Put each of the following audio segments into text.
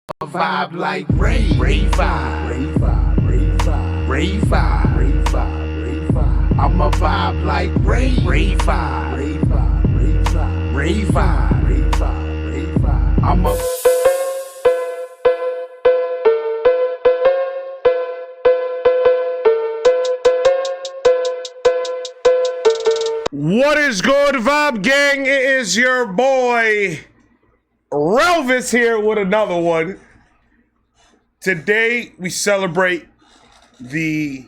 Vibe like rave, rave vibe, rave vibe, rave vibe, rave vibe, rave vibe, rave vibe. I'm a vibe like rave, rave vibe, rave vibe, rave vibe, rave vibe, rave vibe, rave vibe. I'm a What is good, Vibe Gang? It is your boy Elvis here with another one. Today we celebrate the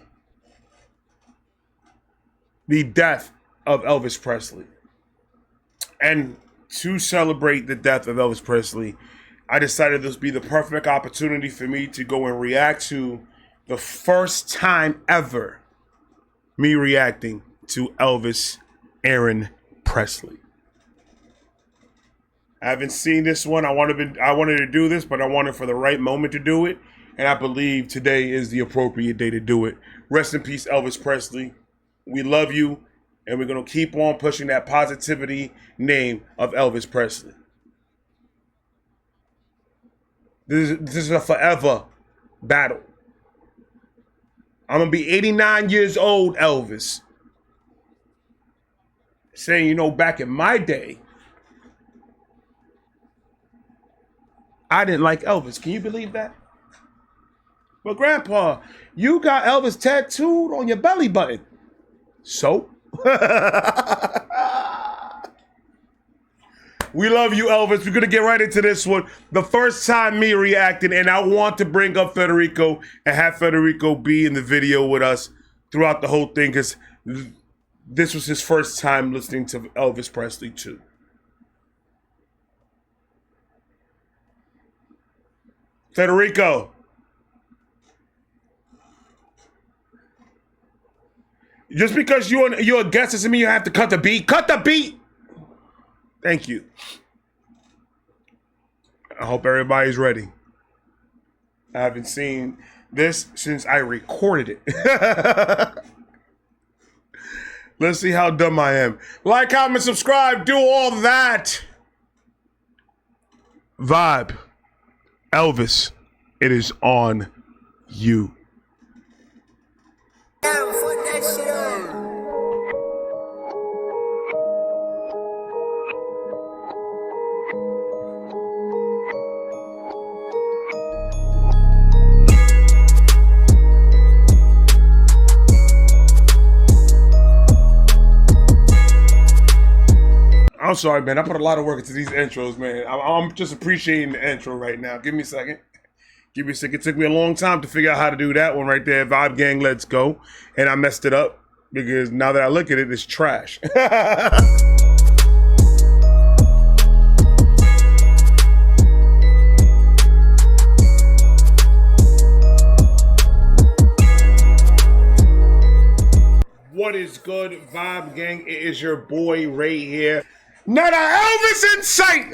death of Elvis Presley. And to celebrate the death of Elvis Presley, I decided this would be the perfect opportunity for me to go and react to the first time ever me reacting to Elvis Aaron Presley. I haven't seen this one. I wanted to do this, but I wanted for the right moment to do it, and I believe today is the appropriate day to do it. Rest in peace, Elvis Presley. We love you, and we're gonna keep on pushing that positivity name of Elvis Presley. This is a forever battle. I'm gonna be 89 years old, Elvis. Saying, you know, back in my day, I didn't like Elvis. Can you believe that? But Grandpa, you got Elvis tattooed on your belly button. So? We love you, Elvis. We're going to get right into this one. The first time me reacting, and I want to bring up Federico and have Federico be in the video with us throughout the whole thing, because this was his first time listening to Elvis Presley too. Federico. Just because you're a guest doesn't mean you have to cut the beat. Cut the beat! Thank you. I hope everybody's ready. I haven't seen this since I recorded it. Let's see how dumb I am. Like, comment, subscribe, do all that. Vibe. Elvis, it is on you. I'm sorry, man. I put a lot of work into these intros, man. I'm just appreciating the intro right now. Give me a second. Give me a second. It took me a long time to figure out how to do that one right there. Vibe Gang, let's go. And I messed it up because now that I look at it, it's trash. What is good, Vibe Gang? It is your boy Ray here. Not a Elvis in sight!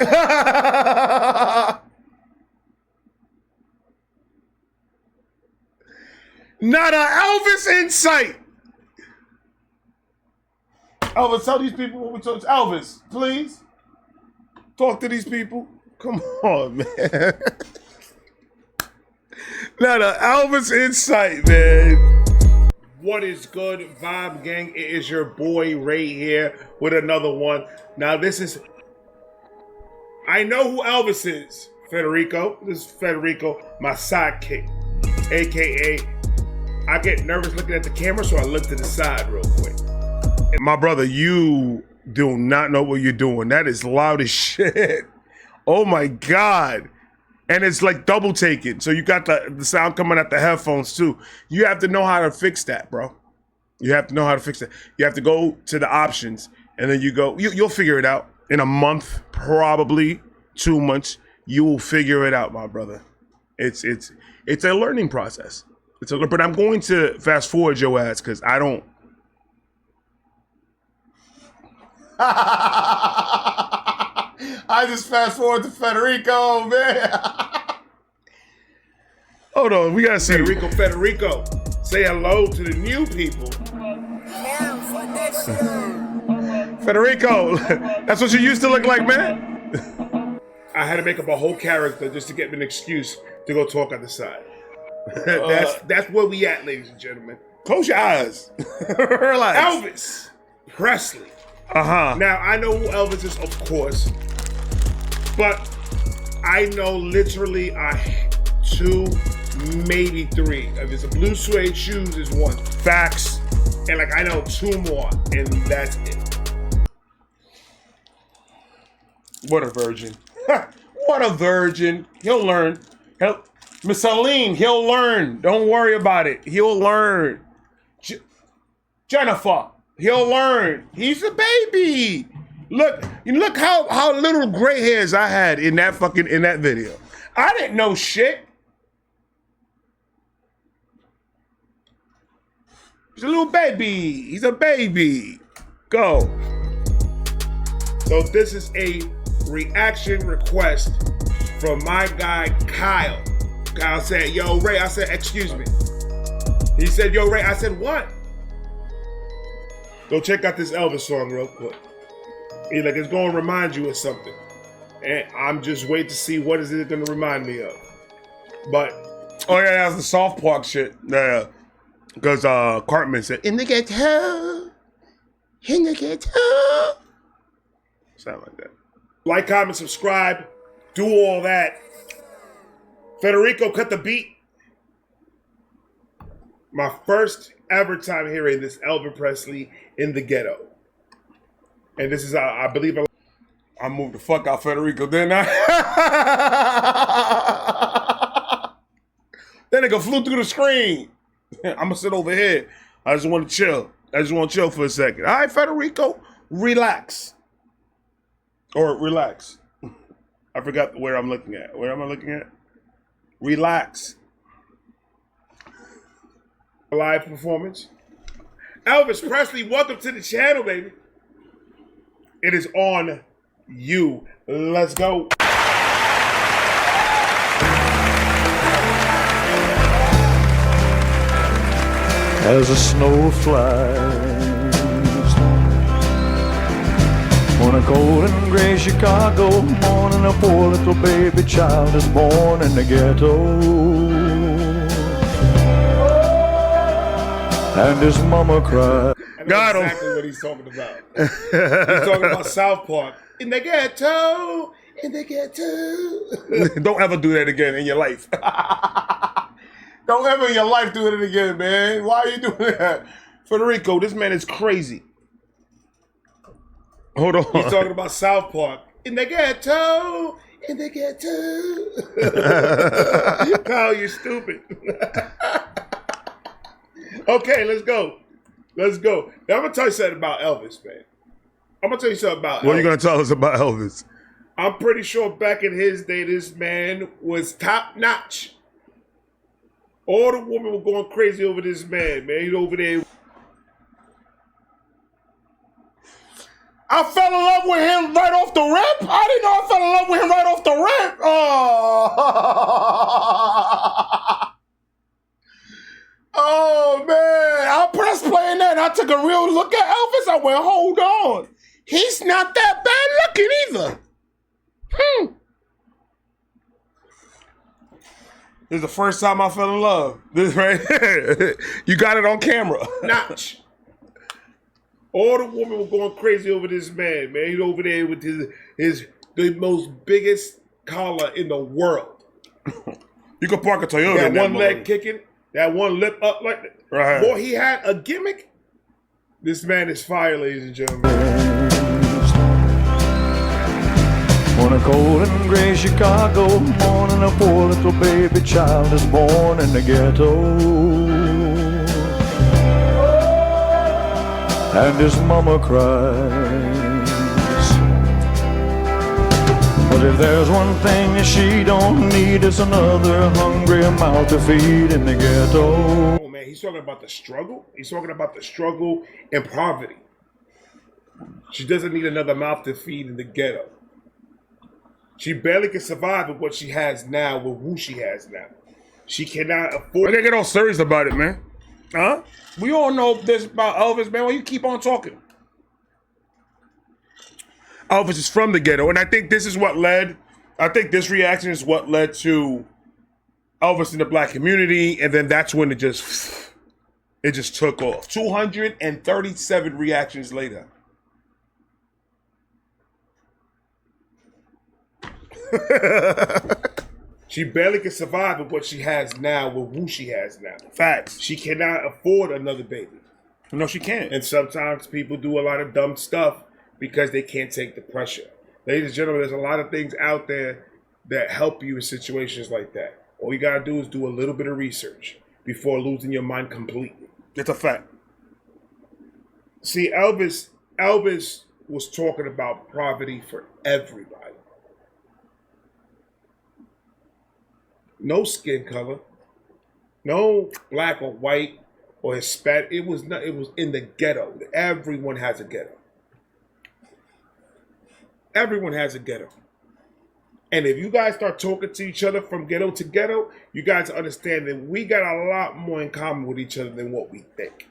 Not a Elvis in sight! Elvis, tell these people what we talk. Elvis, please. Talk to these people. Come on, man. Not a Elvis in sight, man. What is good, Vibe Gang? It is your boy Ray here with another one. Now this is, I know who Elvis is. Federico. This is Federico, my sidekick. AKA, I get nervous looking at the camera, so I look to the side real quick. And my brother, you do not know what you're doing. That is loud as shit. Oh my God. And it's like double taking. So you got the sound coming out the headphones too. You have to know how to fix that, bro. You have to know how to fix that. You have to go to the options and then you'll figure it out. In a month, probably 2 months, you will figure it out, my brother. It's a learning process. But I'm going to fast forward your ass because I don't. I just fast forward to Federico, man. Hold on, we gotta see. Federico, say hello to the new people. Federico, that's what you used to look like, man. I had to make up a whole character just to get me an excuse to go talk on the side. That's where we at, ladies and gentlemen. Close your eyes. Relax. Elvis Presley. Now, I know who Elvis is, of course, but I know literally 2, maybe 3. If it's a blue suede shoes is 1. Facts. And like I know 2 more, and that's it. What a virgin. What a virgin. He'll learn. Miss Aline, he'll learn. Don't worry about it. He'll learn. Jennifer, he'll learn. He's a baby. Look how little gray hairs I had in that video. I didn't know shit. He's a little baby. He's a baby. Go. So this is a reaction request from my guy Kyle. Kyle said, yo, Ray. I said, excuse me. He said, yo, Ray. I said, what? Go check out this Elvis song real quick. He's like, it's going to remind you of something. And I'm just waiting to see what is it going to remind me of. But. Oh, yeah, that's the Soft Park shit. Yeah. Because Cartman said, in the ghetto. Sound like that. Like, comment, subscribe. Do all that. Federico, cut the beat. My first ever time hearing this Elvis Presley in the Ghetto. And this is, I believe, I moved the fuck out Federico, didn't I? That nigga flew through the screen. I'm gonna sit over here. I just want to chill. For a second. All right, Federico, relax. Or relax. I forgot where I'm looking at. Where am I looking at? Relax. Live performance. Elvis Presley, welcome to the channel, baby. It is on you. Let's go. As the snow flies on a cold and gray Chicago morning, a poor little baby child is born in the ghetto, and his mama cried. Got him. Exactly what he's talking about. He's talking about South Park. In the ghetto, in the ghetto. Don't ever do that again in your life. Don't ever in your life do it again, man. Why are you doing that? Federico, this man is crazy. Hold on. He's talking about South Park. In the ghetto, in the ghetto. Kyle, you're stupid. Okay, let's go. Let's go. Now, I'm going to tell you something about Elvis, man. I'm going to tell you something about What are you going to tell us about Elvis? I'm pretty sure back in his day, this man was top notch. All the women were going crazy over this man, man. He's over there. I fell in love with him right off the rip? I didn't know I fell in love with him right off the rip. Oh, man. I pressed play in that and I took a real look at Elvis. I went, hold on. He's not that bad looking either. This is the first time I fell in love. This right here. You got it on camera. Notch. All the women were going crazy over this man, man. He's over there with the most biggest collar in the world. You could park a Toyota. That one leg kicking, that one lip up like that. Right. Boy, he had a gimmick. This man is fire, ladies and gentlemen. On a cold and gray Chicago morning, a poor little baby child is born in the ghetto, and his mama cries. But if there's one thing that she don't need, it's another hungry mouth to feed in the ghetto. Oh man, he's talking about the struggle. He's talking about the struggle and poverty. She doesn't need another mouth to feed in the ghetto. She barely can survive with what she has now, with who she has now. She cannot afford. I gotta get all serious about it, man. Huh? We all know this about Elvis, man. Why you keep on talking? Elvis is from the ghetto, and I think this is what led I think this reaction is what led to Elvis in the black community, and then that's when it just took off. 237 reactions later. She barely can survive with what she has now, with who she has now. Facts. She cannot afford another baby. No, she can't. And sometimes people do a lot of dumb stuff because they can't take the pressure. Ladies and gentlemen, there's a lot of things out there that help you in situations like that. All you gotta do is do a little bit of research before losing your mind completely. It's a fact. See, Elvis was talking about poverty for everybody. No skin color, no black or white or Hispanic. It was in the ghetto. Everyone has a ghetto. Everyone has a ghetto. And if you guys start talking to each other from ghetto to ghetto, you guys understand that we got a lot more in common with each other than what we think.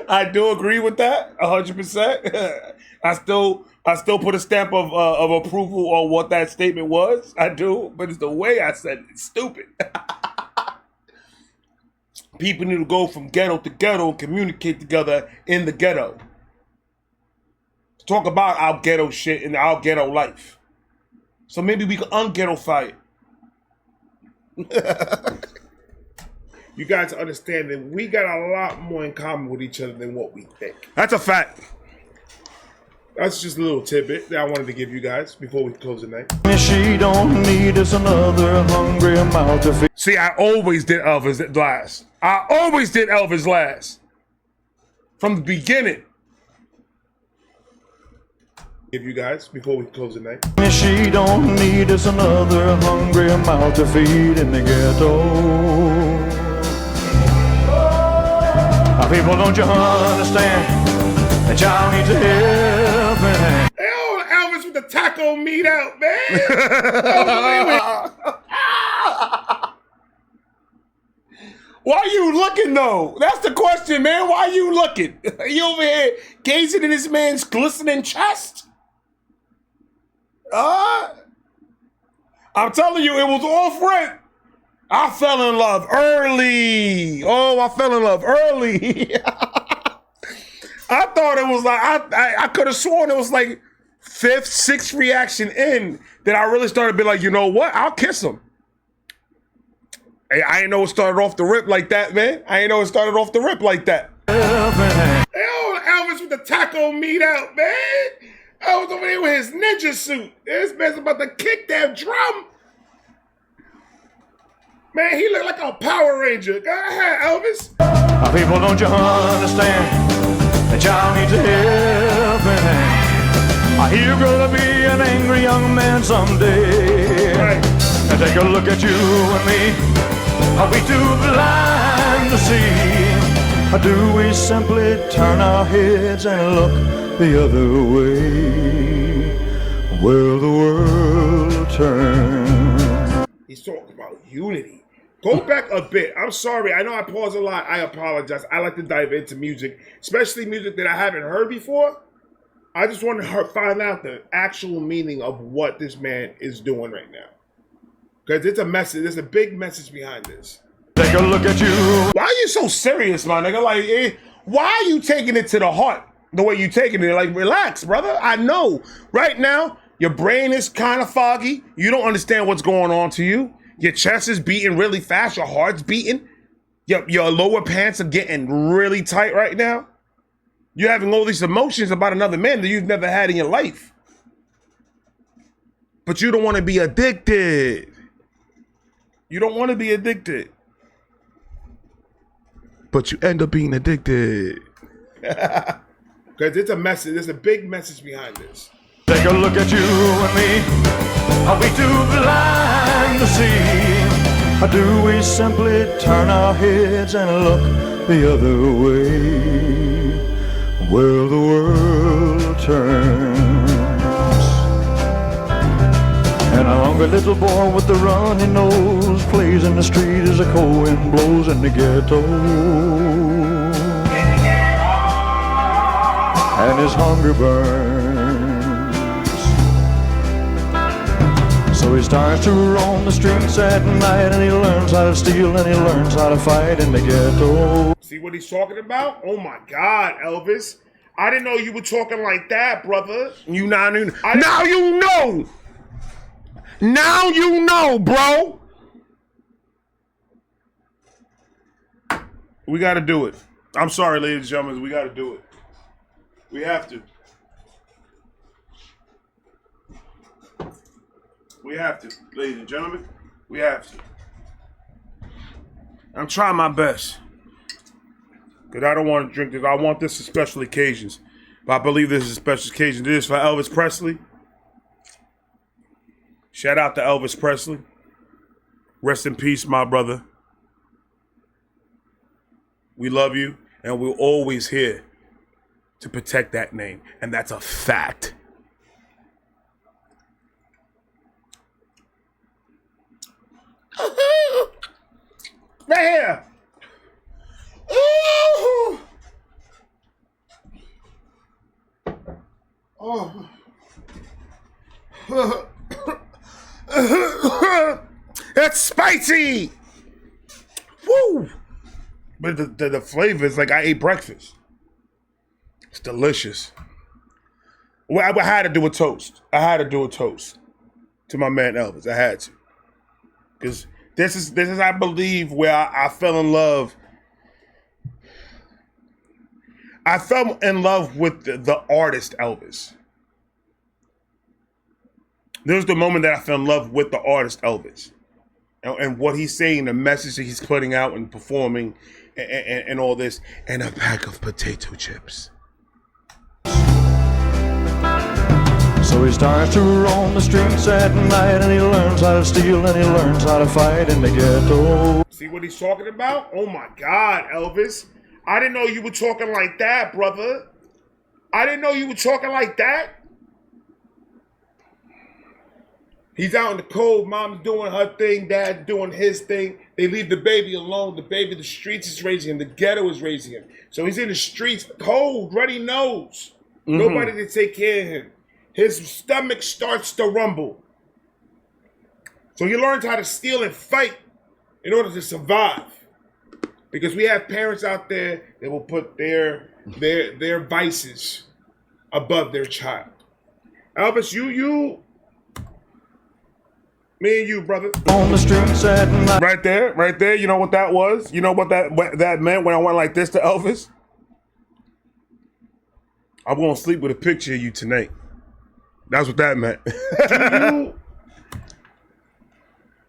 I do agree with that 100%. I still put a stamp of approval on what that statement was. I do, but it's the way I said it. It's stupid. People need to go from ghetto to ghetto and communicate together in the ghetto. Talk about our ghetto shit and our ghetto life. So maybe we can unghettoify it. You guys understand that we got a lot more in common with each other than what we think. That's a fact. That's just a little tidbit that I wanted to give you guys before we close the night. She don't need us another hungry mouth to feed. See, I always did Elvis last. I always did Elvis last. From the beginning. Give you guys before we close the night. She don't need us another hungry mouth to feed in the ghetto. People, don't you understand that y'all need to help me? Hey, Elvis with the taco meat out, man. Why are you looking, though? That's the question, man. Why are you looking? Are you over here gazing in this man's glistening chest? I'm telling you, it was off rent. I fell in love early. Oh, I fell in love early. I thought it was like, I could have sworn it was like 5th, 6th reaction in that I really started being like, you know what? I'll kiss him. Hey, I ain't know it started off the rip like that, man. I ain't know it started off the rip like that. Hey, Elvis with the taco meat out, man. I was over there with his ninja suit. This man's about to kick that drum. Man, he looked like a Power Ranger. Go ahead, Elvis. People, don't you understand that y'all need to help me? I hear you're gonna be an angry young man someday. Right. And take a look at you and me. Are we too blind to see? Or do we simply turn our heads and look the other way? Will the world turn? He's talking about unity. Go back a bit. I'm sorry. I know I pause a lot. I apologize. I like to dive into music, especially music that I haven't heard before. I just want to find out the actual meaning of what this man is doing right now. Because it's a message. There's a big message behind this. Take a look at you. Why are you so serious, my nigga? Like, why are you taking it to the heart the way you taking it? Like, relax, brother. I know. Right now, your brain is kind of foggy. You don't understand what's going on to you. Your chest is beating really fast. Your heart's beating. Your lower pants are getting really tight right now. You're having all these emotions about another man that you've never had in your life. But you don't want to be addicted. You don't want to be addicted. But you end up being addicted. Because it's a message. There's a big message behind this. Take a look at you and me. Are we too blind to see? Or do we simply turn our heads and look the other way? Will the world turns? And a hungry little boy with the runny nose plays in the street as the cold wind blows in the ghetto. And his hunger burns. So he starts to roam the streets at night, and he learns how to steal, and he learns how to fight in the ghetto. See what he's talking about? Oh my God, Elvis. I didn't know you were talking like that, brother. You now you know. Now you know, bro. We got to do it. I'm sorry, ladies and gentlemen. We got to do it. We have to. We have to, ladies and gentlemen. We have to. I'm trying my best. Because I don't want to drink this. I want this for special occasions. But I believe this is a special occasion. This is for Elvis Presley. Shout out to Elvis Presley. Rest in peace, my brother. We love you, and we're always here to protect that name. And that's a fact. Right here. Ooh. Oh. It's spicy. Woo. But the flavor is like I ate breakfast. It's delicious. Well, I had to do a toast. I had to do a toast to my man Elvis. I had to. Because this is I believe where I fell in love. I fell in love with the artist Elvis. There's the moment that I fell in love with the artist Elvis. And what he's saying, the message that he's putting out and performing and all this. And a pack of potato chips. So he starts to roam the streets at night, and he learns how to steal, and he learns how to fight in the ghetto. See what he's talking about? Oh my God, Elvis. I didn't know you were talking like that, brother. I didn't know you were talking like that. He's out in the cold. Mom's doing her thing. Dad's doing his thing. They leave the baby alone. The baby, the streets is raising him. The ghetto is raising him. So he's in the streets, cold, ruddy nose. Mm-hmm. Nobody to take care of him. His stomach starts to rumble. So he learns how to steal and fight in order to survive. Because we have parents out there that will put their vices above their child. Elvis, me and you, brother. On the streets at night. Right there. You know what that was? You know what that meant when I went like this to Elvis? I'm gonna sleep with a picture of you tonight. That's what that meant.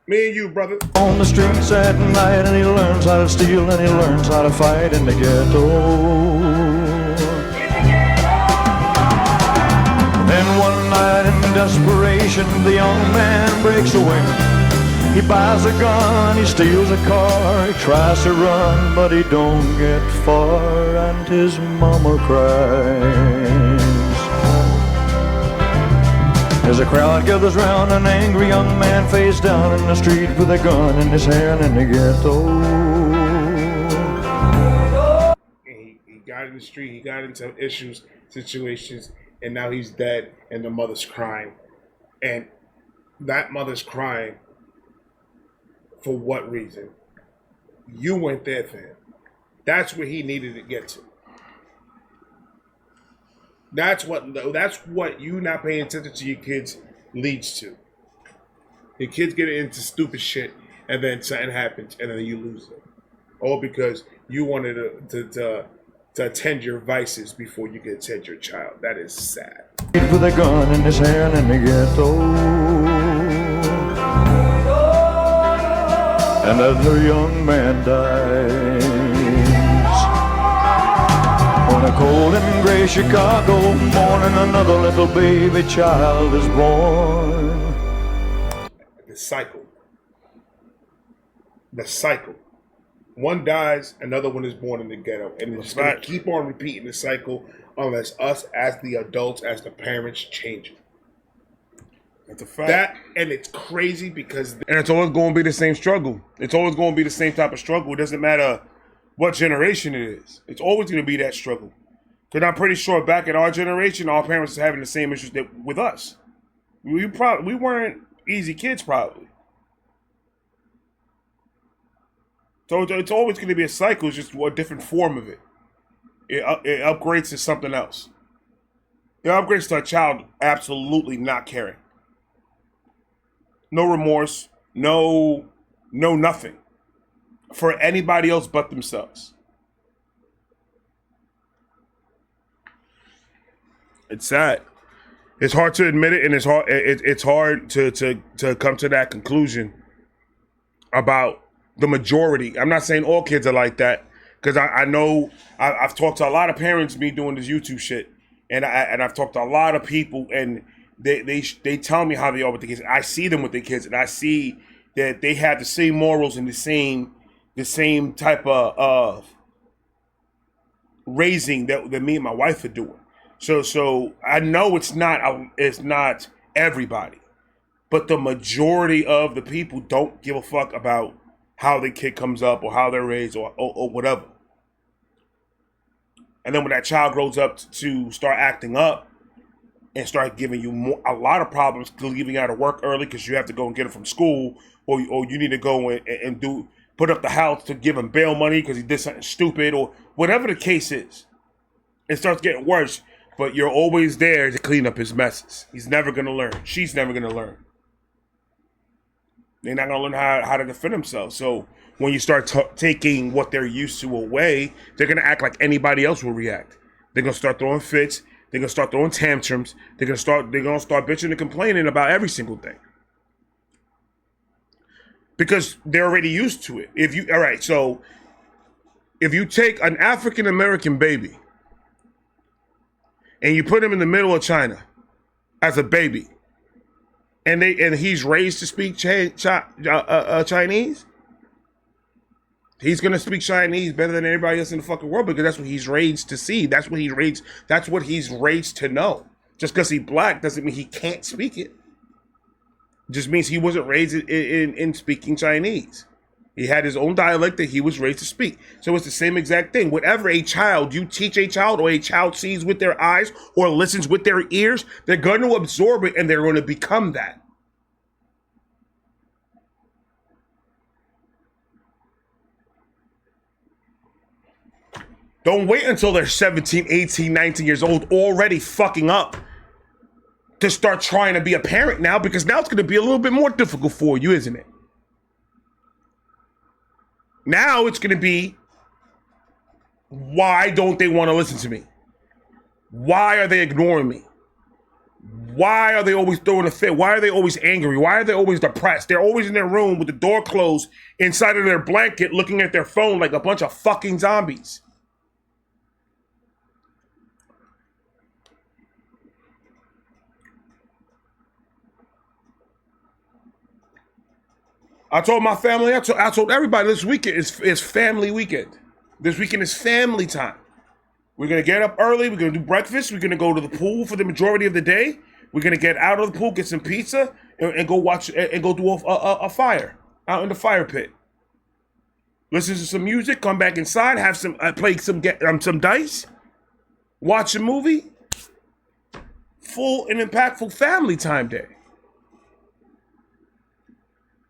Me and you, brother. On the streets at night, and he learns how to steal, and he learns how to fight in the ghetto. Then one night in desperation, the young man breaks away. He buys a gun, he steals a car, he tries to run, but he don't get far, and his mama cries. As a crowd gathers round, an angry young man face down in the street with a gun in his hand in the ghetto. He got in the street, he got into situations, and now he's dead, and the mother's crying. And that mother's crying for what reason? You went there for him. That's where he needed to get to. That's what you not paying attention to your kids leads to. Your kids get into stupid shit, and then something happens, and then you lose them. All because you wanted to attend your vices before you can attend your child. That is sad. With a gun in his hand in the ghetto. And another young man dies. On a cold and gray Chicago morning, another little baby child is born. The cycle. One dies, another one is born in the ghetto. And it's going to keep on repeating the cycle unless us as the adults, as the parents, change it. That's a fact. And it's crazy because... And it's always going to be the same struggle. It's always going to be the same type of struggle. It doesn't matter what generation it is. It's always going to be that struggle. Because I'm pretty sure back in our generation, our parents were having the same issues with us. We weren't easy kids probably. So it's always going to be a cycle, it's just a different form of it. It upgrades to something else. It upgrades to a child absolutely not caring. No remorse, no nothing for anybody else but themselves. It's sad. It's hard to admit it, and it's hard to come to that conclusion about the majority. I'm not saying all kids are like that, because I know I've talked to a lot of parents, me doing this YouTube shit, and I've talked to a lot of people, and they tell me how they are with the kids. I see them with the kids, and I see that they have the same morals and the same type of raising that me and my wife are doing. So I know it's not everybody, but the majority of the people don't give a fuck about how the kid comes up or how they're raised or whatever. And then when that child grows up to start acting up and start giving you a lot of problems, leaving out of work early because you have to go and get him from school, or you need to go and put up the house to give him bail money because he did something stupid, or whatever the case is, it starts getting worse. But you're always there to clean up his messes. He's never going to learn. She's never going to learn. They're not going to learn how to defend themselves. So when you start taking what they're used to away, they're going to act like anybody else will react. They're going to start throwing fits. They're going to start throwing tantrums. They're going to start bitching and complaining about every single thing. Because they're already used to it. All right, so if you take an African American baby and you put him in the middle of China as a baby, and he's raised to speak Chinese, he's gonna speak Chinese better than everybody else in the fucking world, because that's what he's raised to see. That's what he's raised to know. Just because he's black doesn't mean he can't speak it. It just means he wasn't raised in speaking Chinese. He had his own dialect that he was raised to speak. So it's the same exact thing. Whatever you teach a child, or a child sees with their eyes or listens with their ears, they're going to absorb it and they're going to become that. Don't wait until they're 17, 18, 19 years old already fucking up to start trying to be a parent now, because now it's going to be a little bit more difficult for you, isn't it? Now it's going to be, why don't they want to listen to me? Why are they ignoring me? Why are they always throwing a fit? Why are they always angry? Why are they always depressed? They're always in their room with the door closed, inside of their blanket, looking at their phone like a bunch of fucking zombies. I told my family, I told everybody, this weekend is family weekend. This weekend is family time. We're going to get up early. We're going to do breakfast. We're going to go to the pool for the majority of the day. We're going to get out of the pool, get some pizza, and go watch, and go do a fire out in the fire pit. Listen to some music, come back inside, have play some dice, watch a movie. Full and impactful family time day.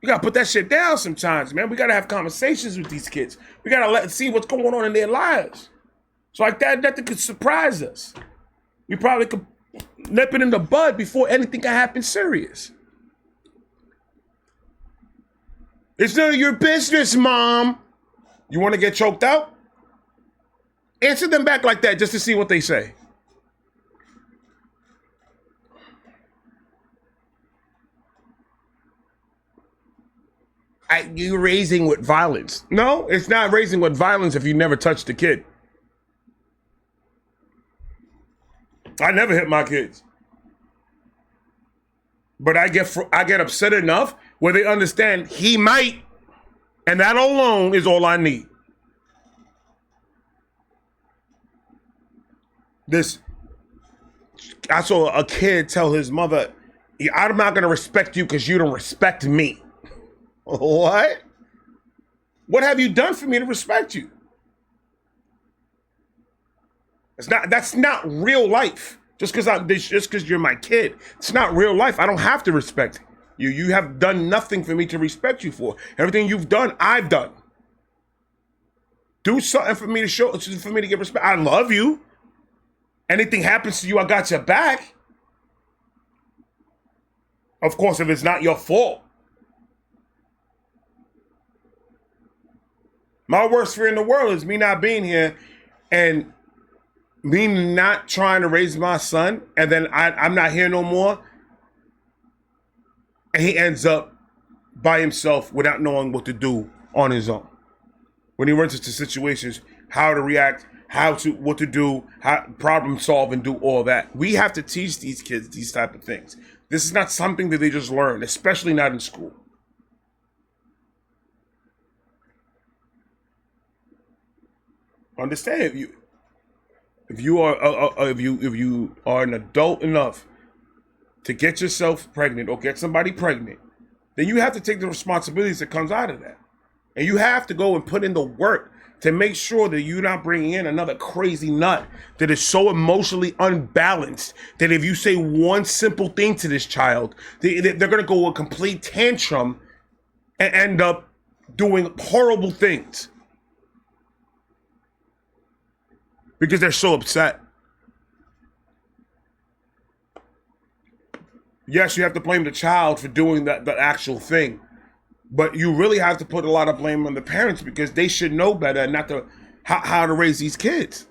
We gotta put that shit down sometimes, man. We gotta have conversations with these kids. We gotta see what's going on in their lives. So like that, nothing could surprise us. We probably could nip it in the bud before anything can happen serious. It's none of your business, Mom. You want to get choked out? Answer them back like that just to see what they say. You're raising with violence. No, it's not raising with violence if you never touched the kid. I never hit my kids. But I get upset enough where they understand he might, and that alone is all I need. I saw a kid tell his mother, I'm not going to respect you because you don't respect me. What? What have you done for me to respect you? That's not real life. Just because you're my kid, it's not real life. I don't have to respect You have done nothing for me to respect you for. Everything you've done, I've done. Do something for me to show, for me to get respect. I love you. Anything happens to you, I got your back. Of course, if it's not your fault. My worst fear in the world is me not being here and me not trying to raise my son, and then I'm not here no more, and he ends up by himself without knowing what to do on his own. When he runs into situations, how to react, what to do, how problem solve, and do all that. We have to teach these kids these type of things. This is not something that they just learn, especially not in school. Understand, if you are an adult enough to get yourself pregnant or get somebody pregnant, then you have to take the responsibilities that comes out of that. And you have to go and put in the work to make sure that you're not bringing in another crazy nut that is so emotionally unbalanced that if you say one simple thing to this child, they're going to go a complete tantrum and end up doing horrible things because they're so upset. Yes, you have to blame the child for doing the actual thing. But you really have to put a lot of blame on the parents because they should know better and not how to raise these kids.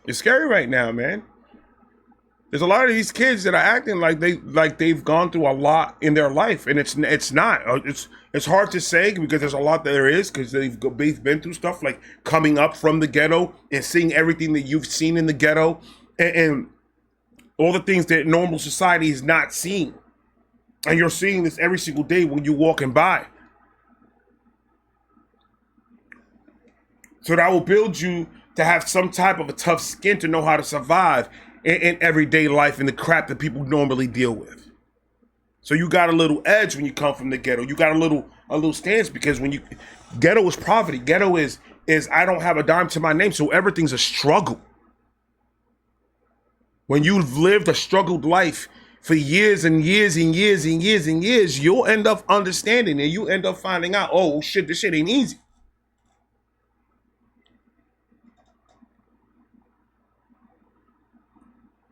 It's scary right now, man. There's a lot of these kids that are acting like they've gone through a lot in their life, and it's not. It's hard to say because there's a lot that there is because they've been through stuff like coming up from the ghetto and seeing everything that you've seen in the ghetto and all the things that normal society is not seeing, and you're seeing this every single day when you're walking by. So that will build you to have some type of a tough skin to know how to survive in everyday life and the crap that people normally deal with. So you got a little edge when you come from the ghetto. You got a little stance because ghetto is poverty. Ghetto is I don't have a dime to my name, so everything's a struggle. When you've lived a struggled life for years and years and years and years and years, you'll end up understanding and you end up finding out, oh shit, this shit ain't easy.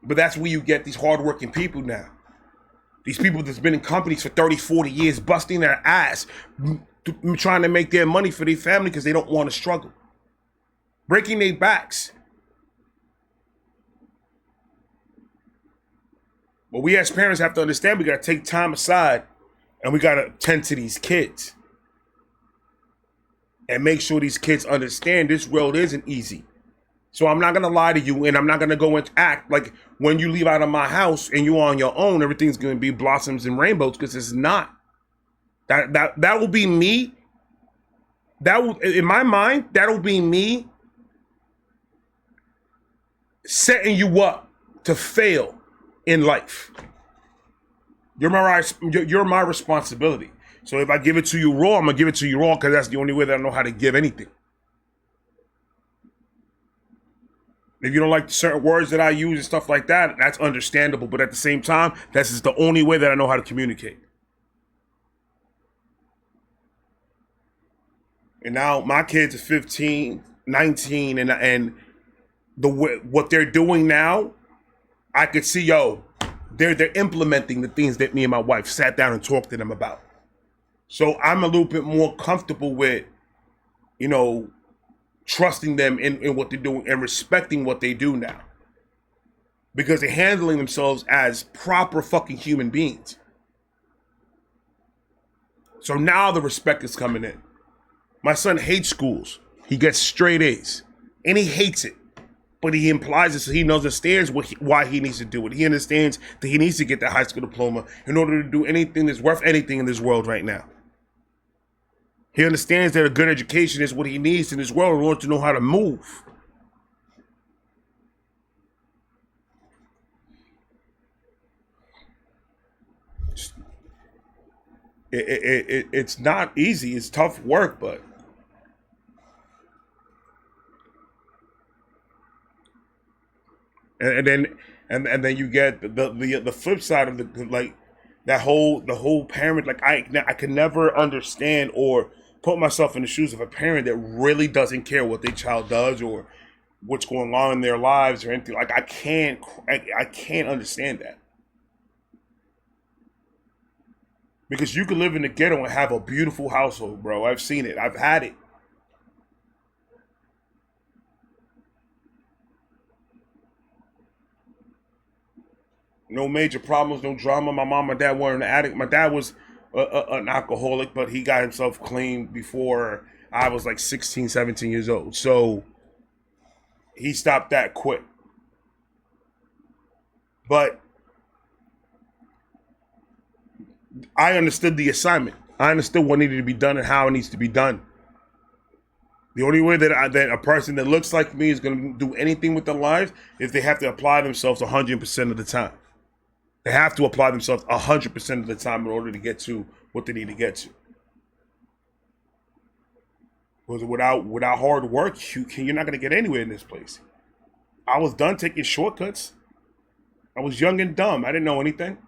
But that's where you get these hardworking people now. These people that's been in companies for 30, 40 years, busting their ass, trying to make their money for their family because they don't want to struggle. Breaking their backs. But we as parents have to understand we got to take time aside and we got to tend to these kids. And make sure these kids understand this world isn't easy. So I'm not going to lie to you, and I'm not going to go and act like when you leave out of my house and you're on your own, everything's going to be blossoms and rainbows, because it's not. That will be me. That will, in my mind, that'll be me setting you up to fail in life. You're my responsibility. So if I give it to you raw, I'm going to give it to you raw because that's the only way that I know how to give anything. If you don't like certain words that I use and stuff like that, that's understandable. But at the same time, that's just the only way that I know how to communicate. And now my kids are 15, 19, and what they're doing now, I could see, they're implementing the things that me and my wife sat down and talked to them about. So I'm a little bit more comfortable with, trusting them in what they're doing and respecting what they do now. Because they're handling themselves as proper fucking human beings. So now the respect is coming in. My son hates schools. He gets straight A's. And he hates it. But he implies it so he understands why he needs to do it. He understands that he needs to get that high school diploma in order to do anything that's worth anything in this world right now. He understands that a good education is what he needs in this world in order to know how to move. It's not easy. It's tough work, but and then you get the flip side of the like the whole parent. Like I can never understand or put myself in the shoes of a parent that really doesn't care what their child does or what's going on in their lives or anything. Like I can't understand that. Because you can live in the ghetto and have a beautiful household, bro. I've seen it. I've had it. No major problems, no drama. My mom and dad were an addict. My dad was an alcoholic, but he got himself clean before I was like 16, 17 years old. So he stopped that quick. But I understood the assignment. I understood what needed to be done and how it needs to be done. The only way that a person that looks like me is going to do anything with their lives is they have to apply themselves 100% of the time. They have to apply themselves 100% of the time in order to get to what they need to get to. Because without hard work, you're not going to get anywhere in this place. I was done taking shortcuts. I was young and dumb. I didn't know anything.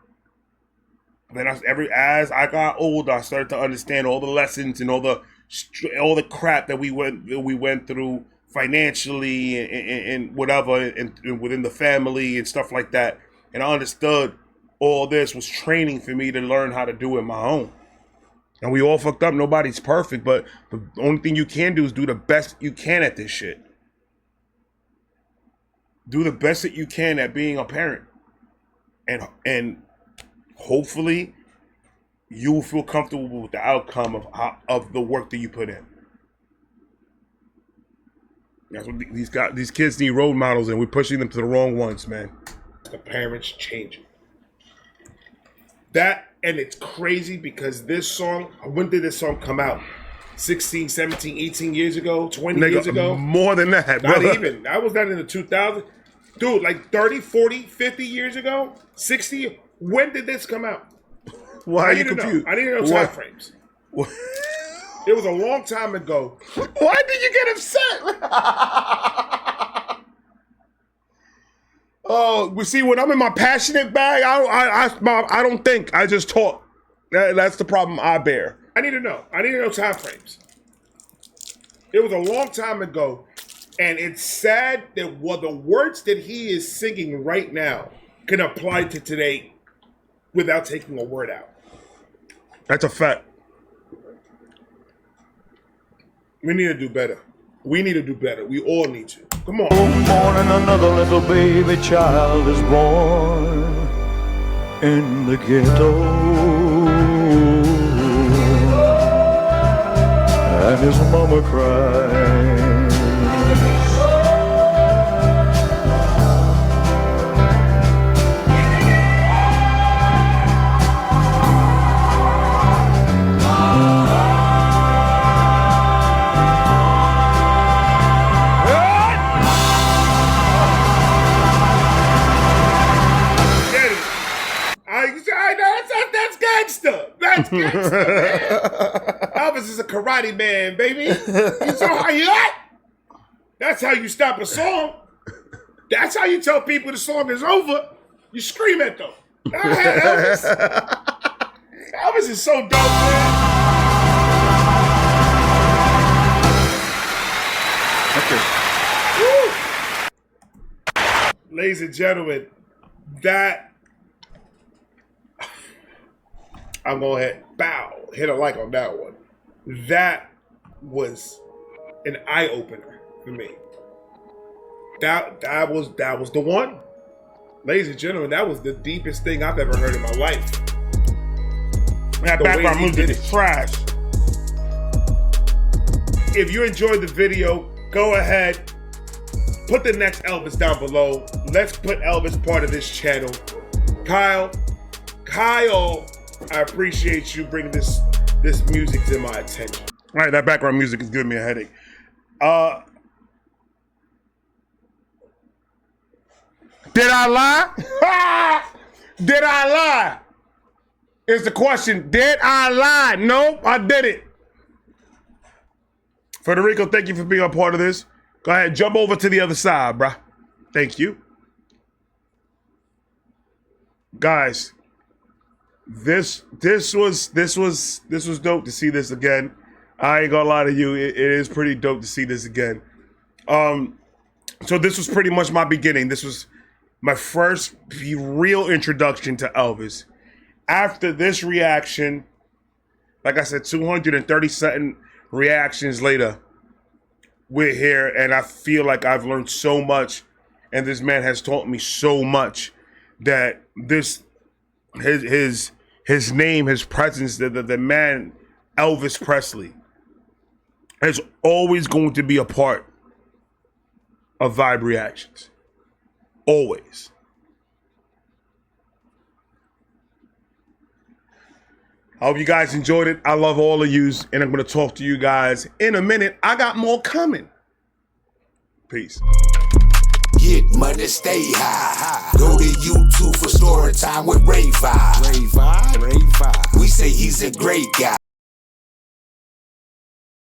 Then as I got older, I started to understand all the lessons and all the crap that we went through financially and whatever and within the family and stuff like that. And I understood all this was training for me to learn how to do it my own. And we all fucked up. Nobody's perfect, but the only thing you can do is do the best you can at this shit. Do the best that you can at being a parent. And hopefully you will feel comfortable with the outcome of the work that you put in. That's what these kids need role models, and we're pushing them to the wrong ones, man. The parents changing. That, and it's crazy because this song, when did this song come out? 16, 17, 18 years ago? 20 years ago? More than that, Not brother. even. That was done in the 2000s. Dude, like 30, 40, 50 years ago? 60? When did this come out? Why are you confused? I need to know time frames. It was a long time ago. Why did you get upset? Oh, we see, when I'm in my passionate bag, I don't think. I just talk. That's the problem I bear. I need to know. I need to know time frames. It was a long time ago, and it's sad that the words that he is singing right now can apply to today without taking a word out. That's a fact. We need to do better. We need to do better. We all need to. Come on. Morning, another little baby child is born in the ghetto, and his mama cries. That's gangster, man. Elvis is a karate man, baby. You saw how you act? That's how you stop a song. That's how you tell people the song is over. You scream at them. Elvis. Elvis is so dope, man. Okay. Ladies and gentlemen, that I'm going to hit a like on that one. That was an eye-opener for me. That was the one. Ladies and gentlemen, that was the deepest thing I've ever heard in my life. That background music is trash. If you enjoyed the video, go ahead, put the next Elvis down below. Let's put Elvis part of this channel. Kyle, I appreciate you bringing this music to my attention. All right, that background music is giving me a headache. Did I lie? Did I lie? Is the question. Did I lie? No, I didn't. Federico, thank you for being a part of this. Go ahead, jump over to the other side, bruh. Thank you. guys, this was dope to see this again. I ain't gonna lie to you, it is pretty dope to see this again. So this was pretty much my beginning. This was my first real introduction to Elvis. After this reaction, like I said, 230 something reactions later, we're here, and I feel like I've learned so much, and this man has taught me so much that his name, his presence, the man Elvis Presley is always going to be a part of Vibe Reactions. Always. I hope you guys enjoyed it. I love all of yous, and I'm going to talk to you guys in a minute. I got more coming. Peace. Get money, stay high. Go to YouTube for story time with Ray Vibe. We say he's a great guy.